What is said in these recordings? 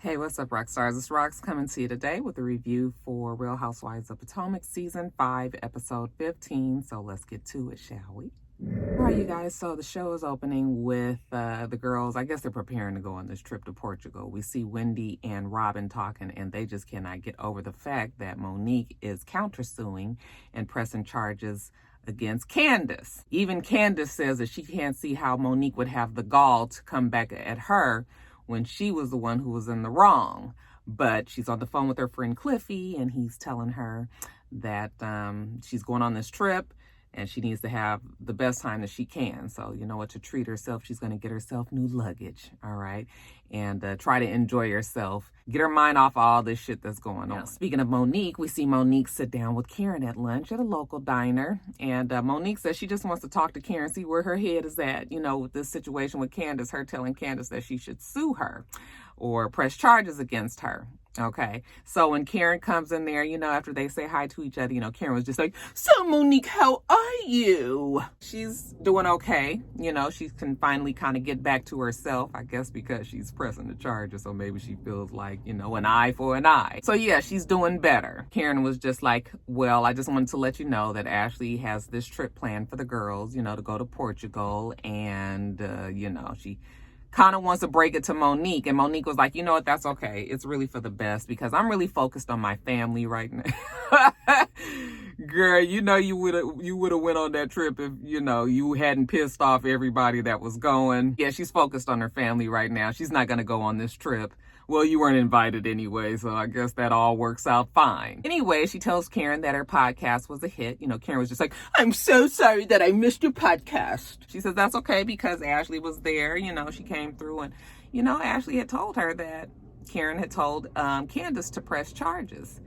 Hey, what's up, Roxstars? It's Rox coming to you today with a review for Real Housewives of Potomac Season 5, Episode 15. So let's get to it, shall we? All right, you guys. So the show is opening with the girls. I guess they're preparing to go on this trip to Portugal. We see Wendy and Robin talking, and they just cannot get over the fact that Monique is countersuing and pressing charges against Candace. Even Candace says that she can't see how Monique would have the gall to come back at her when she was the one who was in the wrong. But she's on the phone with her friend Cliffy, and he's telling her that she's going on this trip and she needs to have the best time that she can. So, you know what, to treat herself, she's going to get herself new luggage, all right? And try to enjoy herself. Get her mind off all this shit that's going on. Speaking of Monique, we see Monique sit down with Karen at lunch at a local diner. And Monique says she just wants to talk to Karen, see where her head is at, you know, with this situation with Candace, her telling Candace that she should sue her or press charges against her. Okay, so when Karen comes in there, you know, after they say hi to each other, you know, Karen was just like, "So Monique, how are you?" She's doing okay. You know, she can finally kind of get back to herself, I guess, because she's pressing the charges. So maybe she feels like, you know, an eye for an eye. So yeah, she's doing better. Karen was just like, "Well, I just wanted to let you know that Ashley has this trip planned for the girls, you know, to go to Portugal. And, you know, she kind of wants to break it to Monique." And Monique was like, "You know what, that's okay. It's really for the best because I'm really focused on my family right now." Girl, you know, you would have went on that trip if, you know, you hadn't pissed off everybody that was going. Yeah, she's focused on her family right now. She's not going to go on this trip. Well, you weren't invited anyway, so I guess that all works out fine. Anyway, she tells Karen that her podcast was a hit. You know, Karen was just like, "I'm so sorry that I missed your podcast." She says that's okay because Ashley was there. You know, she came through and, you know, Ashley had told her that Karen had told Candace to press charges.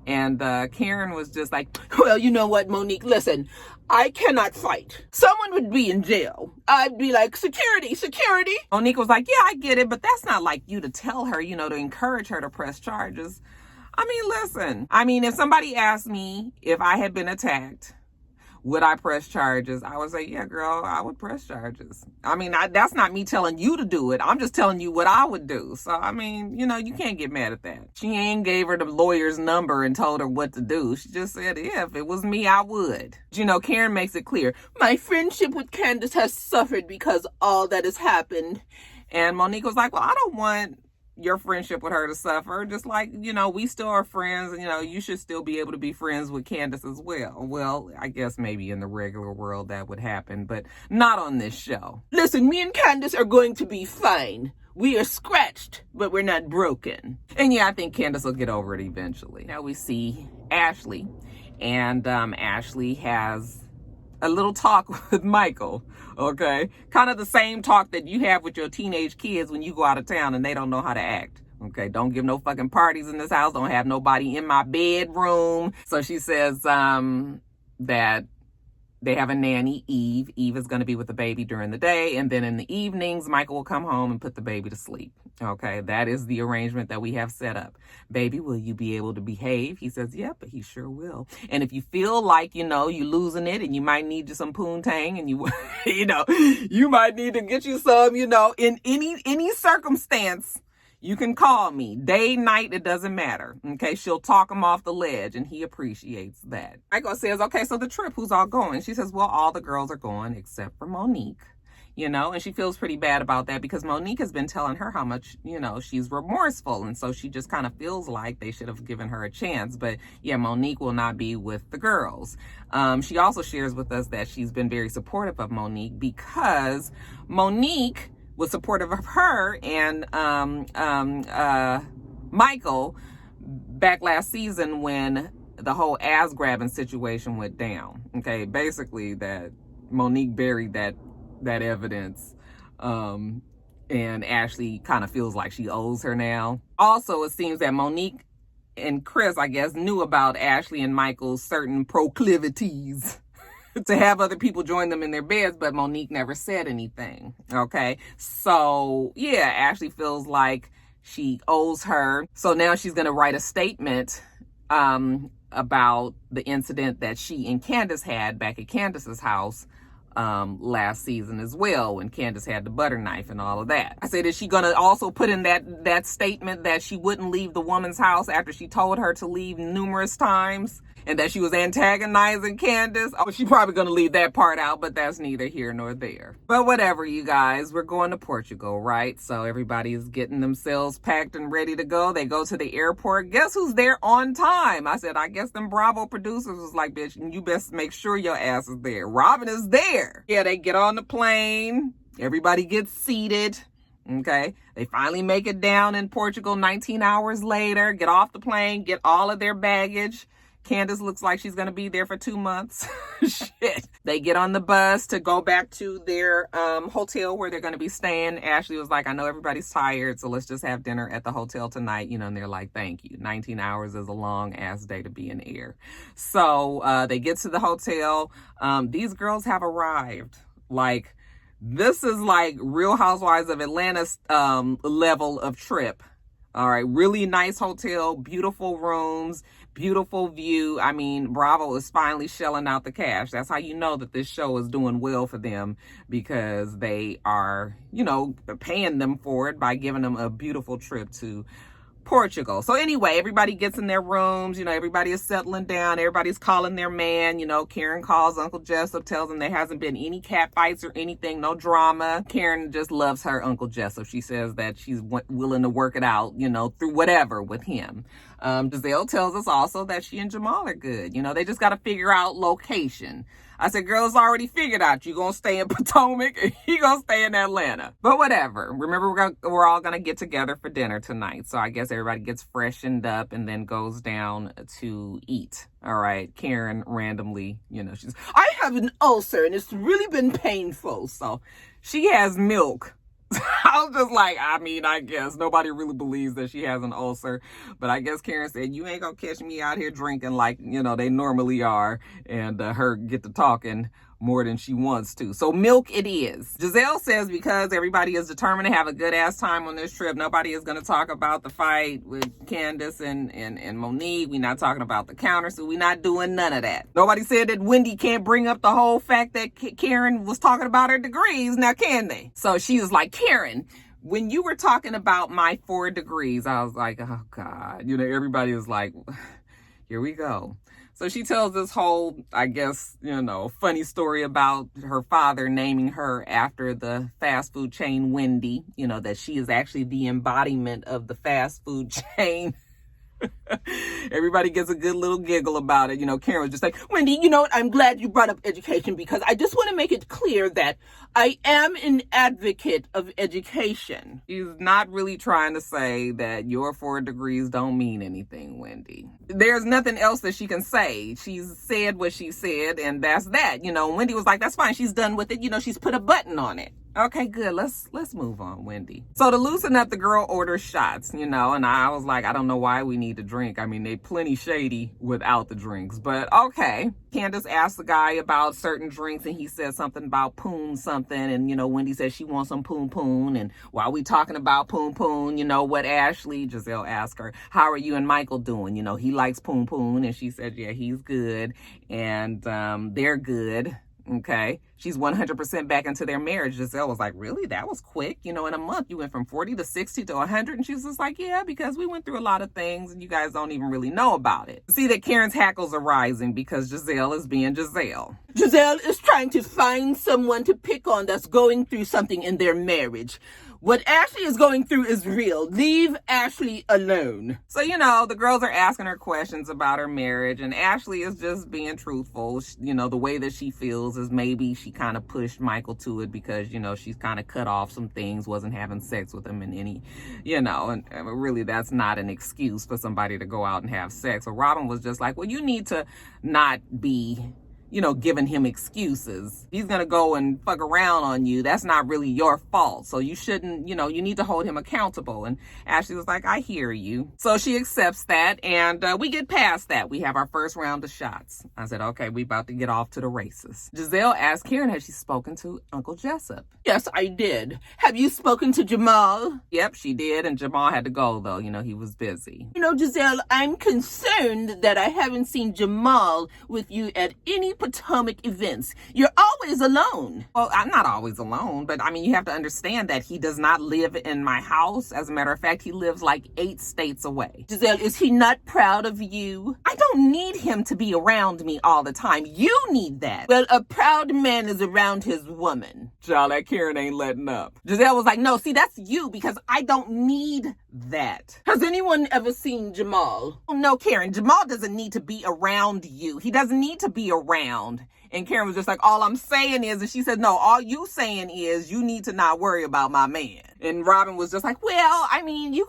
And Karen was just like, "Well, you know what, Monique, listen, I cannot fight. Someone would be in jail. I'd be like, security, security." Monique was like, "Yeah, I get it, but that's not like you to tell her, you know, to encourage her to press charges." I mean, listen, if somebody asked me if I had been attacked, would I press charges? I would say, yeah, girl, I would press charges. That's not me telling you to do it. I'm just telling you what I would do. So, you know, you can't get mad at that. She ain't gave her the lawyer's number and told her what to do. She just said, if it was me, I would. You know, Karen makes it clear, "My friendship with Candace has suffered because all that has happened." And Monique was like, "Well, I don't want your friendship with her to suffer. Just like, you know, we still are friends, and, you know, you should still be able to be friends with Candace as well." Well, I guess maybe in the regular world that would happen, but not on this show. "Listen, me and Candace are going to be fine. We are scratched, but we're not broken." And yeah, I think Candace will get over it eventually. Now we see Ashley, and Ashley has a little talk with Michael, okay? Kind of the same talk that you have with your teenage kids when you go out of town and they don't know how to act, okay? "Don't give no fucking parties in this house. Don't have nobody in my bedroom." So she says that they have a nanny, Eve. Eve is going to be with the baby during the day, and then in the evenings, Michael will come home and put the baby to sleep. Okay, that is the arrangement that we have set up. "Baby, will you be able to behave?" He says, "Yep, he sure will. And if you feel like, you know, you're losing it and you might need you some poontang and you, you know, you might need to get you some, you know, in any circumstance, you can call me. Day, night, it doesn't matter." Okay, she'll talk him off the ledge, and he appreciates that. Michael says, "Okay, so the trip, who's all going?" She says, "Well, all the girls are going except for Monique." You know, and she feels pretty bad about that because Monique has been telling her how much, you know, she's remorseful. And so she just kind of feels like they should have given her a chance. But yeah, Monique will not be with the girls. She also shares with us that she's been very supportive of Monique because Monique was supportive of her and Michael back last season when the whole ass grabbing situation went down. Okay, basically that Monique buried that evidence, and Ashley kind of feels like she owes her now. Also, it seems that Monique and Chris, I guess, knew about Ashley and Michael's certain proclivities to have other people join them in their beds, but Monique never said anything. Okay, so yeah, Ashley feels like she owes her. So now she's going to write a statement about the incident that she and Candace had back at Candace's house last season as well, when Candace had the butter knife and all of that. I said, is she gonna also put in that statement that she wouldn't leave the woman's house after she told her to leave numerous times, and that she was antagonizing Candace? Oh, she's probably gonna leave that part out, but that's neither here nor there. But whatever, you guys, we're going to Portugal, right? So everybody's getting themselves packed and ready to go. They go to the airport. Guess who's there on time? I said, I guess them Bravo producers was like, bitch, you best make sure your ass is there. Robin is there. Yeah, they get on the plane. Everybody gets seated. Okay, they finally make it down in Portugal 19 hours later, get off the plane, get all of their baggage. Candace looks like she's going to be there for 2 months. Shit. They get on the bus to go back to their hotel where they're going to be staying. Ashley was like, I know everybody's tired, so let's just have dinner at the hotel tonight. You know, and they're like, thank you. 19 hours is a long ass day to be in air. So they get to the hotel. These girls have arrived. Like, this is like Real Housewives of Atlanta's level of trip. All right, really nice hotel, beautiful rooms, beautiful view. I mean, Bravo is finally shelling out the cash. That's how you know that this show is doing well for them, because they are, you know, paying them for it by giving them a beautiful trip to Portugal. So anyway, everybody gets in their rooms, you know, everybody is settling down, everybody's calling their man, you know, Karen calls Uncle Jessup, tells him there hasn't been any cat fights or anything, no drama. Karen just loves her Uncle Jessup. She says that she's willing to work it out, you know, through whatever with him. Giselle tells us also that she and Jamal are good. You know, they just got to figure out location. I said, girl, it's already figured out. You're going to stay in Potomac and he going to stay in Atlanta. But whatever. Remember, we're all going to get together for dinner tonight. So I guess everybody gets freshened up and then goes down to eat. All right. Karen randomly, you know, she's, I have an ulcer and it's really been painful. So she has milk. I was just like, I mean, I guess nobody really believes that she has an ulcer, but I guess Karen said, you ain't gonna catch me out here drinking like, you know, they normally are, and her get to talking more than she wants to. So milk it is. Giselle says because everybody is determined to have a good ass time on this trip, nobody is going to talk about the fight with Candace and Monique. We're not talking about the counter, so we're not doing none of that. Nobody said that Wendy can't bring up the whole fact that Karen was talking about her degrees. Now can they? So she was like, Karen, when you were talking about my 4 degrees, I was like, oh God, you know, everybody was like, here we go. So she tells this whole, I guess, you know, funny story about her father naming her after the fast food chain Wendy, you know, that she is actually the embodiment of the fast food chain. Everybody gets a good little giggle about it. You know, Karen was just like, Wendy, you know what? I'm glad you brought up education, because I just want to make it clear that I am an advocate of education. She's not really trying to say that your 4 degrees don't mean anything, Wendy. There's nothing else that she can say. She's said what she said, and that's that. You know, Wendy was like, that's fine. She's done with it. You know, she's put a button on it. Okay, good. Let's move on, Wendy. So to loosen up, the girl orders shots, you know, and I was like, I don't know why we need to drink. I mean, they plenty shady without the drinks, but okay. Candace asked the guy about certain drinks, and he said something about poon something, and, you know, Wendy said she wants some poon poon, and while we talking about poon poon, you know, what Giselle asked her, how are you and Michael doing? You know, he likes poon poon, and she said, yeah, he's good, and they're good. Okay. She's 100% back into their marriage. Giselle was like, really? That was quick. You know, in a month, you went from 40 to 60 to 100. And she was just like, yeah, because we went through a lot of things and you guys don't even really know about it. See that Karen's hackles are rising because Giselle is being Giselle. Giselle is trying to find someone to pick on that's going through something in their marriage. What Ashley is going through is real. Leave Ashley alone. So, you know, the girls are asking her questions about her marriage, and Ashley is just being truthful. You know, the way that she feels is maybe she kind of pushed Michael to it because, you know, she's kind of cut off some things, wasn't having sex with him in any, you know, and really that's not an excuse for somebody to go out and have sex. So Robin was just like, well, you need to not be, you know, giving him excuses. He's going to go and fuck around on you. That's not really your fault. So you shouldn't, you know, you need to hold him accountable. And Ashley was like, I hear you. So she accepts that. And we get past that. We have our first round of shots. I said, okay, we about to get off to the races. Giselle asked Karen, has she spoken to Uncle Jessup? Yes, I did. Have you spoken to Jamal? Yep, she did. And Jamal had to go, though. You know, he was busy. You know, Giselle, I'm concerned that I haven't seen Jamal with you at any Potomac events. You're always alone. Well, I'm not always alone, but I mean, you have to understand that he does not live in my house. As a matter of fact, he lives like 8 states away. Giselle, is he not proud of you? I don't need him to be around me all the time. You need that. Well, a proud man is around his woman. Child, that Karen ain't letting up. Giselle was like, no, see, that's you, because I don't need that. Has anyone ever seen Jamal? Oh, no, Karen, Jamal doesn't need to be around you. He doesn't need to be around. And Karen was just like, all I'm saying is, and she said, no, all you saying is you need to not worry about my man. And Robin was just like, well, I mean, you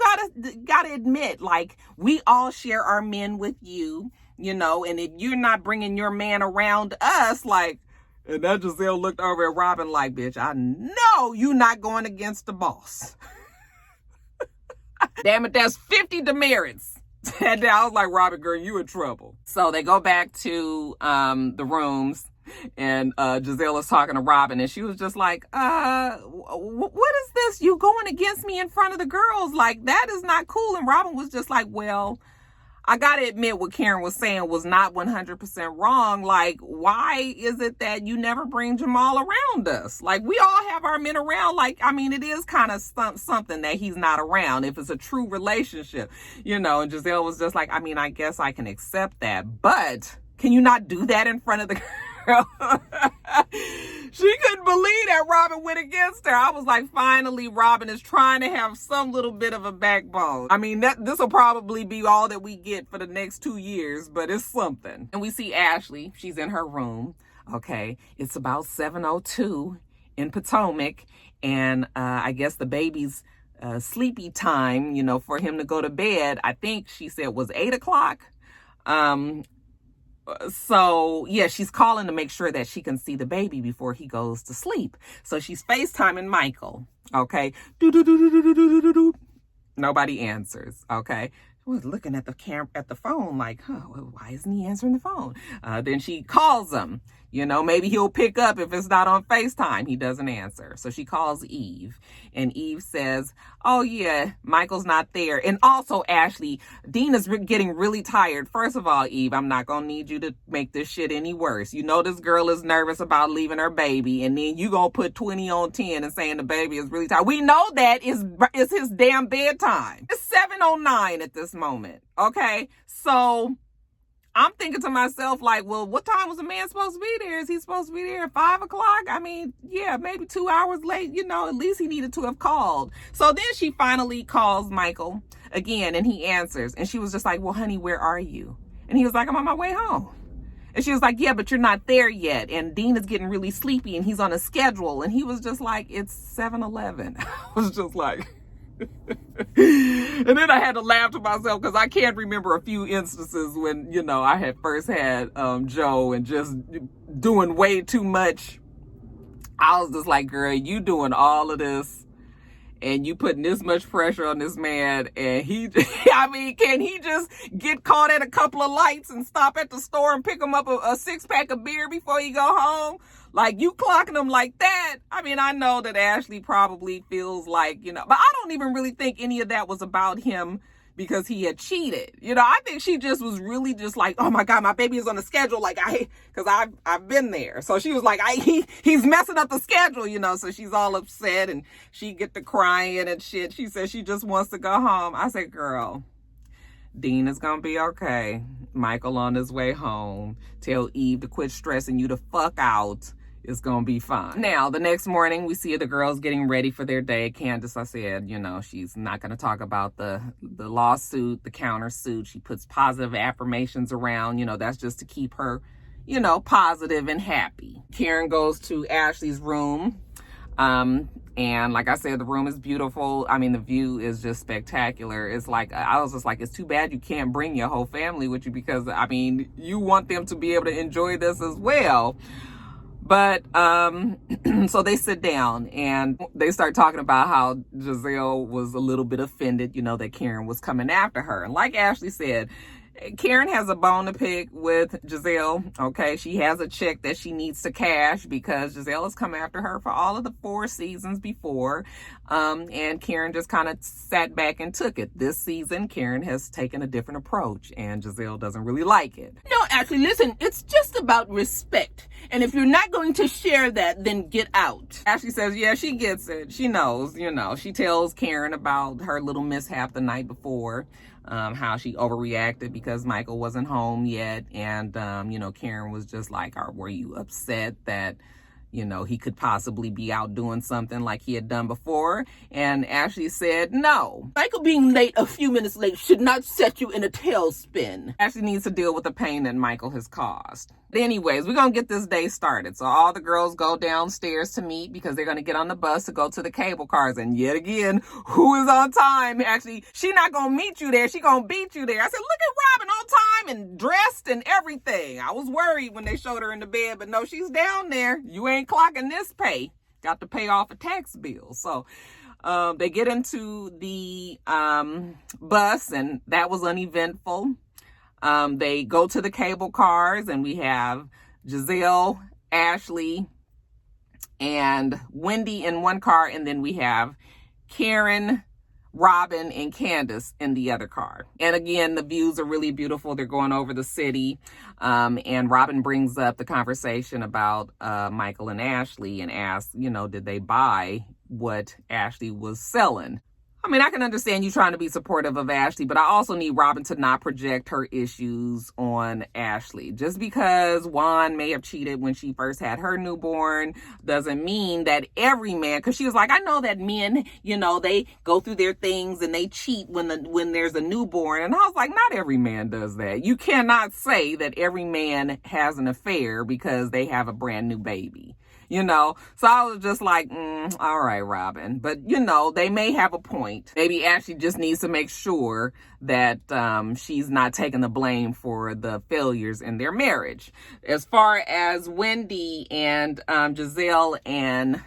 gotta admit, like, we all share our men with you, you know, and if you're not bringing your man around us, like, and that Giselle looked over at Robin like, bitch, I know you not going against the boss. Damn it, that's 50 demerits. And I was like, Robin, girl, you in trouble. So they go back to the rooms, and Giselle is talking to Robin, and she was just like, what is this? You going against me in front of the girls? Like, that is not cool. And Robin was just like, well, I got to admit what Karen was saying was not 100% wrong. Like, why is it that you never bring Jamal around us? Like, we all have our men around. Like, I mean, it is kind of something that he's not around if it's a true relationship, you know. And Giselle was just like, I mean, I guess I can accept that, but can you not do that in front of the girl? She couldn't believe that Robin went against her. I was like, finally, Robin is trying to have some little bit of a backbone. I mean, this will probably be all that we get for the next 2 years, but it's something. And we see Ashley. She's in her room. Okay. It's about 7:02 in Potomac. And I guess the baby's sleepy time, you know, for him to go to bed, I think she said was 8 o'clock. So yeah, she's calling to make sure that she can see the baby before he goes to sleep. So she's FaceTiming Michael. Okay. Nobody answers. Okay. I was looking at the phone like, why isn't he answering the phone? Then she calls him. You know, maybe he'll pick up if it's not on FaceTime. He doesn't answer. So she calls Eve, and Eve says, oh yeah, Michael's not there. And also, Ashley, Dina's getting really tired. First of all, Eve, I'm not going to need you to make this shit any worse. You know, this girl is nervous about leaving her baby, and then you going to put 20 on 10 and saying the baby is really tired. We know that is his damn bedtime. It's 7:09 at this moment. Okay. So I'm thinking to myself, like, well, what time was the man supposed to be there? Is he supposed to be there at 5 o'clock? I mean, yeah, maybe 2 hours late. You know, at least he needed to have called. So then she finally calls Michael again, and he answers. And she was just like, well, honey, where are you? And he was like, I'm on my way home. And she was like, yeah, but you're not there yet. And Dean is getting really sleepy, and he's on a schedule. And he was just like, it's 7-Eleven. I was just like... And then I had to laugh to myself because I can't remember a few instances when, you know, I had first had Joe and just doing way too much. I was just like, girl, you doing all of this and you putting this much pressure on this man, and he, I mean, can he just get caught at a couple of lights and stop at the store and pick him up a 6-pack of beer before he go home? Like, you clocking him like that? I mean, I know that Ashley probably feels like, you know, but I don't even really think any of that was about him because he had cheated. You know, I think she just was really just like, oh my God, my baby is on the schedule. Like, because I've been there. So she was like, he's messing up the schedule, you know. So she's all upset, and she get to crying and shit. She says she just wants to go home. I said, girl, Dean is gonna be okay. Michael on his way home. Tell Eve to quit stressing you the fuck out. It's gonna be fine. Now, the next morning, we see the girls getting ready for their day. Candace, I said, you know, she's not gonna talk about the lawsuit, the countersuit. She puts positive affirmations around, you know, that's just to keep her, you know, positive and happy. Karen goes to Ashley's room. And like I said, the room is beautiful. I mean, the view is just spectacular. It's like, I was just like, it's too bad you can't bring your whole family with you because, I mean, you want them to be able to enjoy this as well. But, so they sit down and they start talking about how Giselle was a little bit offended, you know, that Karen was coming after her. And like Ashley said, Karen has a bone to pick with Giselle. Okay. She has a check that she needs to cash because Giselle has come after her for all of the 4 seasons before. And Karen just kind of sat back and took it. This season, Karen has taken a different approach and Giselle doesn't really like it. No, Ashley, listen, it's just about respect. And if you're not going to share that, then get out. Ashley says, yeah, she gets it. She knows, She tells Karen about her little mishap the night before, how she overreacted because Michael wasn't home yet. And, Karen was just like, were you upset that, he could possibly be out doing something like he had done before? And Ashley said, no. Michael being late a few minutes late should not set you in a tailspin. Ashley needs to deal with the pain that Michael has caused. But anyways, we're going to get this day started. So all the girls go downstairs to meet because they're going to get on the bus to go to the cable cars. And yet again, who is on time? Actually, she's not going to meet you there. She's going to beat you there. I said, look at Robin on time and dressed and everything. I was worried when they showed her in the bed, but no, she's down there. You ain't clocking this pay. Got to pay off a tax bill. So they get into the bus, and that was uneventful. They go to the cable cars, and we have Giselle, Ashley, and Wendy in one car, and then we have Karen, Robin, and Candace in the other car. And again, the views are really beautiful. They're going over the city. And Robin brings up the conversation about Michael and Ashley and asks, did they buy what Ashley was selling? I mean, I can understand you trying to be supportive of Ashley, but I also need Robin to not project her issues on Ashley. Just because Juan may have cheated when she first had her newborn doesn't mean that every man, because she was like, I know that men, they go through their things and they cheat when there's a newborn. And I was like, not every man does that. You cannot say that every man has an affair because they have a brand new baby. So I was just like, all right, Robin. But, they may have a point. Maybe Ashley just needs to make sure that she's not taking the blame for the failures in their marriage. As far as Wendy and Giselle and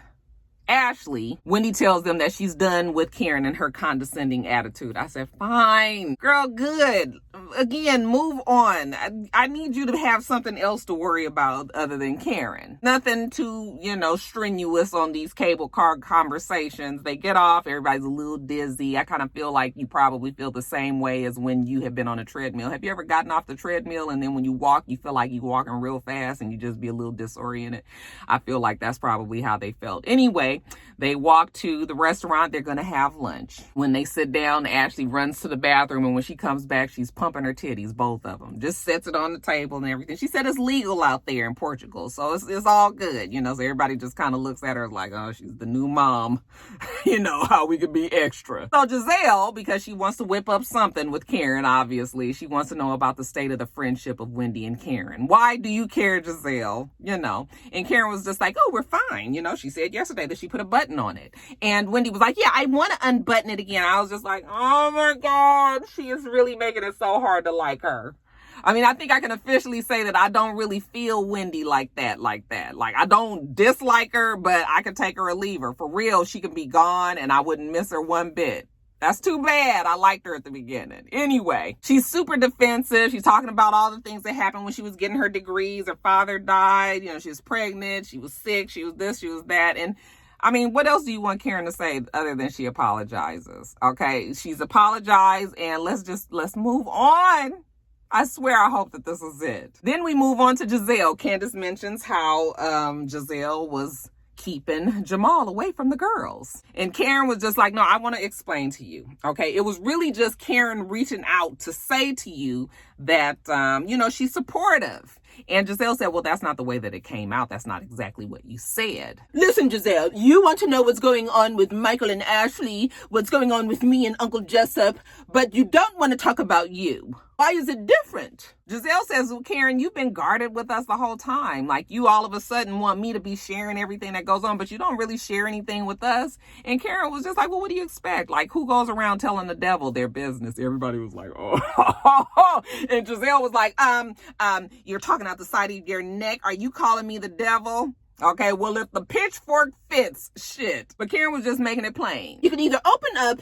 Ashley, Wendy tells them that she's done with Karen and her condescending attitude. I said, fine, girl, good. Again, move on. I need you to have something else to worry about other than Karen. Nothing too, strenuous on these cable car conversations. They get off, everybody's a little dizzy. I kind of feel like you probably feel the same way as when you have been on a treadmill. Have you ever gotten off the treadmill and then when you walk, you feel like you're walking real fast and you just be a little disoriented? I feel like that's probably how they felt. Anyway, they walk to the restaurant. They're going to have lunch. When they sit down, Ashley runs to the bathroom, and when she comes back, she's pumping her titties, both of them. Just sets it on the table and everything. She said it's legal out there in Portugal, so it's all good, So everybody just kind of looks at her like, oh, she's the new mom. How we could be extra. So Giselle, because she wants to whip up something with Karen, obviously, she wants to know about the state of the friendship of Wendy and Karen. Why do you care, Giselle? And Karen was just like, oh, we're fine. She said yesterday that she put a button on it. And Wendy was like, yeah, I want to unbutton it again. I was just like, oh my God, she is really making it so hard to like her. I mean, I think I can officially say that I don't really feel Wendy like that. Like, I don't dislike her, but I can take her or leave her. For real, she can be gone and I wouldn't miss her one bit. That's too bad. I liked her at the beginning. Anyway, she's super defensive. She's talking about all the things that happened when she was getting her degrees. Her father died. She was pregnant. She was sick. She was this, she was that. And I mean, what else do you want Karen to say other than she apologizes? Okay, she's apologized and let's move on. I swear I hope that this is it. Then we move on to Giselle. Candace mentions how Giselle was keeping Jamal away from the girls. And Karen was just like, no, I want to explain to you. Okay, it was really just Karen reaching out to say to you that, she's supportive. And Giselle said, well, that's not the way that it came out. That's not exactly what you said. Listen, Giselle, you want to know what's going on with Michael and Ashley, what's going on with me and Uncle Jessup, but you don't want to talk about you. Why is it different? Giselle says, well, Karen, you've been guarded with us the whole time. Like, you all of a sudden want me to be sharing everything that goes on, but you don't really share anything with us. And Karen was just like, well, what do you expect? Like, who goes around telling the devil their business? Everybody was like, oh. And Giselle was like, you're talking out the side of your neck. Are you calling me the devil? Okay, well, if the pitchfork fits, shit. But Karen was just making it plain. You can either open up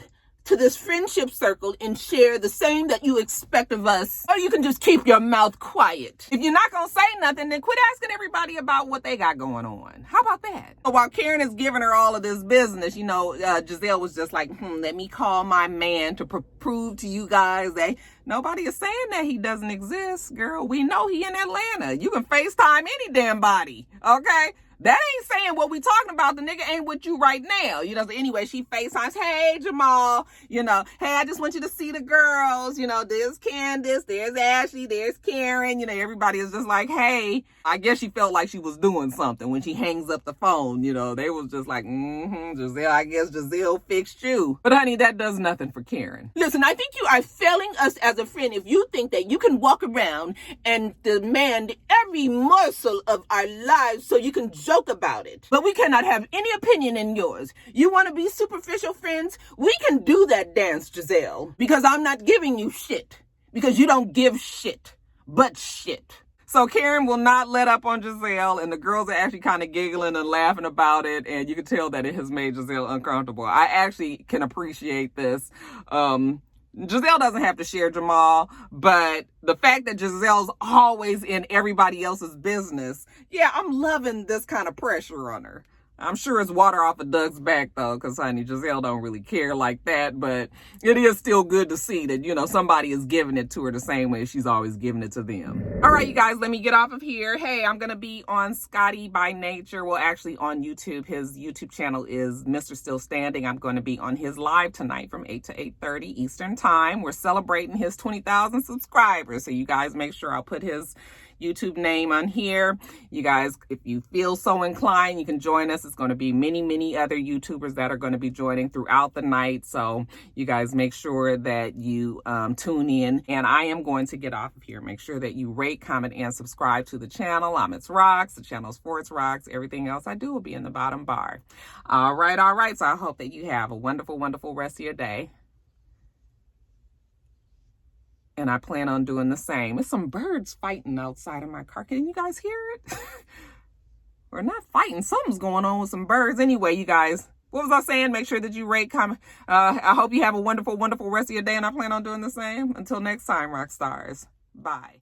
to this friendship circle and share the same that you expect of us, or you can just keep your mouth quiet. If you're not going to say nothing, then quit asking everybody about what they got going on. How about that? So while Karen is giving her all of this business, Giselle was just like, let me call my man to prove to you guys that nobody is saying that he doesn't exist, girl. We know he in Atlanta. You can FaceTime any damn body, okay? That ain't saying what we talking about. The nigga ain't with you right now. So anyway, she FaceTimes, hey, Jamal, hey, I just want you to see the girls. There's Candace, there's Ashley, there's Karen. Everybody is just like, hey. I guess she felt like she was doing something when she hangs up the phone. They was just like, Giselle, I guess Giselle fixed you. But honey, that does nothing for Karen. Listen, I think you are failing us as a friend if you think that you can walk around and demand every morsel of our lives so you can joke about it. But we cannot have any opinion in yours. You want to be superficial friends? We can do that dance, Giselle. Because I'm not giving you shit. Because you don't give shit. But shit. So Karen will not let up on Giselle, and the girls are actually kind of giggling and laughing about it, and you can tell that it has made Giselle uncomfortable. I actually can appreciate this. Giselle doesn't have to share Jamal, but the fact that Giselle's always in everybody else's business, yeah, I'm loving this kind of pressure on her. I'm sure it's water off of Doug's back, though, because, honey, Giselle don't really care like that. But it is still good to see that, somebody is giving it to her the same way she's always giving it to them. All right, you guys, let me get off of here. Hey, I'm going to be on Scotty by Nature. Well, actually, on YouTube. His YouTube channel is Mr. Still Standing. I'm going to be on his live tonight from 8 to 8:30 Eastern Time. We're celebrating his 20,000 subscribers. So you guys make sure I'll put his YouTube name on here. You guys, if you feel so inclined, you can join us. It's going to be many, many other YouTubers that are going to be joining throughout the night. So you guys make sure that you tune in. And I am going to get off of here. Make sure that you rate, comment, and subscribe to the channel. I'm itsrox. The channel's for itsrox. Everything else I do will be in the bottom bar. All right. So I hope that you have a wonderful, wonderful rest of your day. And I plan on doing the same. There's some birds fighting outside of my car. Can you guys hear it? Or not fighting. Something's going on with some birds. Anyway, you guys, what was I saying? Make sure that you rate, comment. I hope you have a wonderful, wonderful rest of your day. And I plan on doing the same. Until next time, Roxstars. Bye.